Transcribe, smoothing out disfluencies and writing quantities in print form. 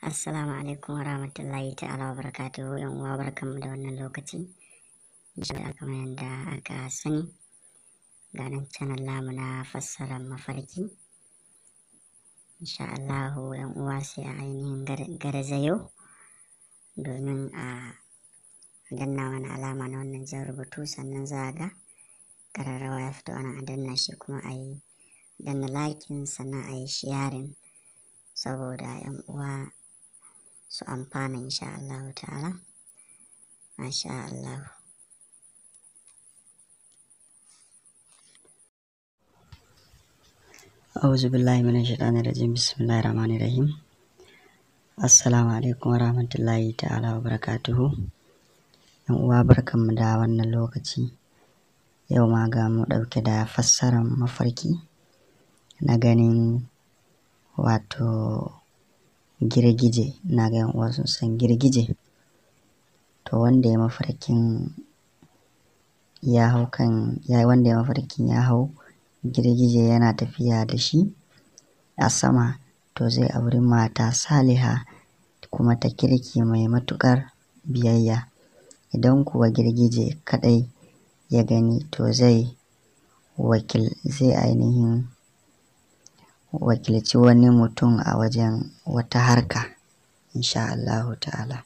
Assalamu alaikum warahmatullahi ta'ala wabarakatuhu. Yan uwa barkanmu da wannan lokaci. Insha Allah kamar yadda aka sani, ganin channel namu na fassarar mafarki. Insha Allah yan uwa sai a ainihin garzayo domin a danna wani alama na wannan jan rubutu, sannan za a ga ƙararrawa ya fito ana a danna shi, kuma a yi danna liking sannan a yi sharing saboda yan uwa su amfana insha Allah ta'ala. Masha Allah. A'udhu billahi minash shaitanir rajim. Bismillahir rahmanir rahim. Assalamu alaikum warahmatullahi ta'ala wabarakatuhu. Yan uwa barkanmu da wannan lokaci. Yau ma ga mu dauke da fassarar mafarki na ganin wato girgije. Na ga yan uwa sun san girgije. To wanda ya mafarkin ya hau girgije yana tafiya da shi a sama, to zai auri mata saliha kuma ta kirki mai matukar biyayya. Idan kuwa girgije kadai ya gani, to zai ainihin wakilci wani mutum a wajen wata harka insha Allah ta'ala.